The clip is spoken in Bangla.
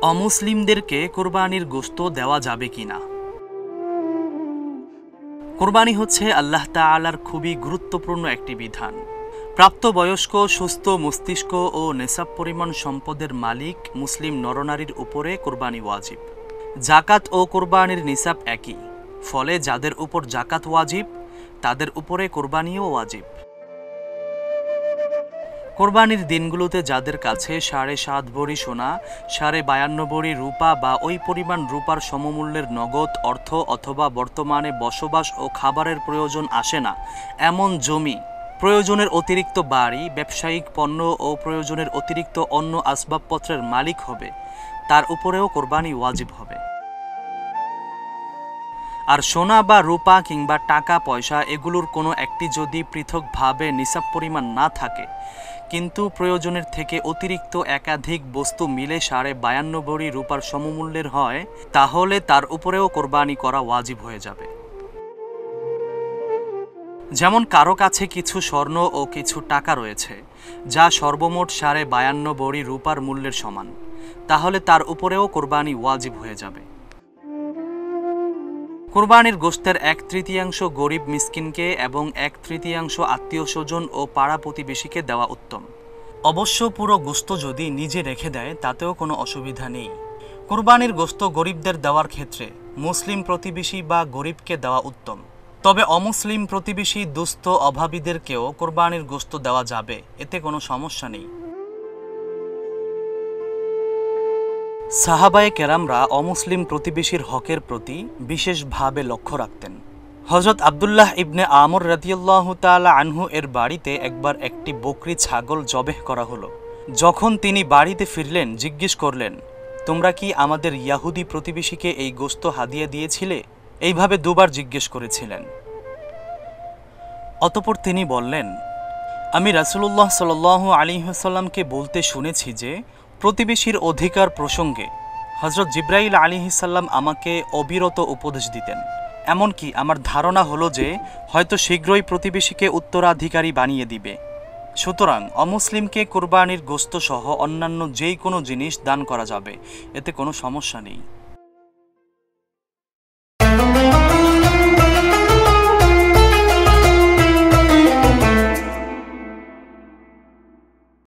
অমুসলিমদেরকে কোরবানির গোশত দেওয়া যাবে কিনা। কোরবানি হচ্ছে আল্লাহ তাআলার খুবই গুরুত্বপূর্ণ একটি বিধান। প্রাপ্তবয়স্ক সুস্থ মস্তিষ্ক ও নেসাব পরিমাণ সম্পদের মালিক মুসলিম নরনারীর উপরে কোরবানি ওয়াজিব। জাকাত ও কোরবানির নিসাব একই, ফলে যাদের উপর জাকাত ওয়াজিব তাদের উপরে কোরবানিও ওয়াজিব। কোরবানির দিনগুলোতে যাদের কাছে 7.5 ভরি সোনা, 52 ভরি রূপা বা ওই পরিমাণ রূপার সমমূল্যের নগদ অর্থ অথবা বর্তমানে বসবাস ও খাবারের প্রয়োজন আসে না এমন জমি, প্রয়োজনের অতিরিক্ত বাড়ি, ব্যবসায়িক পণ্য ও প্রয়োজনের অতিরিক্ত অন্য আসবাবপত্রের মালিক হবে, তার উপরেও কোরবানি ওয়াজিব হবে। আর সোনা বা রূপা কিংবা টাকা পয়সা এগুলোর কোনো একটি যদি পৃথকভাবে নিসাব পরিমাণ না থাকে কিন্তু প্রয়োজনের থেকে অতিরিক্ত একাধিক বস্তু মিলে 52.5 ভরি রূপার সমমূল্যের হয়, তাহলে তার উপরেও কোরবানি করা ওয়াজিব হয়ে যাবে। যেমন কারো কাছে কিছু স্বর্ণ ও কিছু টাকা রয়েছে যা সর্বমোট 52.5 ভরি রূপার মূল্যের সমান, তাহলে তার উপরেও কোরবানি ওয়াজিব হয়ে যাবে। কোরবানির গোশতের 1/3 গরিব মিসকিনকে এবং 1/3 আত্মীয় স্বজন ও পাড়া প্রতিবেশীকে দেওয়া উত্তম। অবশ্য পুরো গোশত যদি নিজে রেখে দেয় তাতেও কোনো অসুবিধা নেই। কোরবানির গোশত গরিবদের দেওয়ার ক্ষেত্রে মুসলিম প্রতিবেশী বা গরিবকে দেওয়া উত্তম, তবে অমুসলিম প্রতিবেশী দুস্থ অভাবীদেরকেও কোরবানির গোশত দেওয়া যাবে, এতে কোনো সমস্যা নেই। সাহাবায়ে কেরামরা অমুসলিম প্রতিবেশীর হকের প্রতি বিশেষভাবে লক্ষ্য রাখতেন। হযরত আব্দুল্লাহ ইবনে আমর রাদিয়াল্লাহু তাআলা আনহু এর বাড়িতে একবার একটি বকরি ছাগল জবেহ করা হলো। যখন তিনি বাড়িতে ফিরলেন জিজ্ঞেস করলেন, তোমরা কি আমাদের ইয়াহুদি প্রতিবেশীকে এই গোশত হাদিয়া দিয়েছিলে? এইভাবে দুবার জিজ্ঞেস করেছিলেন। অতঃপর তিনি বললেন, আমি রাসূলুল্লাহ সাল্লাল্লাহু আলাইহি ওয়াসাল্লামকে বলতে শুনেছি যে প্রতিবেশীর অধিকার প্রসঙ্গে হযরত জিবরাইল আলাইহিস সালাম আমাকে অবিরত উপদেশ দিতেন। এমনকি আমার ধারণা হলো যে হয়তো শীঘ্রই প্রতিবেশীকে উত্তরাধিকারী বানিয়ে দিবে। সুতরাং অমুসলিমকে কোরবানির গোশত সহ অন্যান্য যেই কোনো জিনিস দান করা যাবে, এতে কোনো সমস্যা নেই।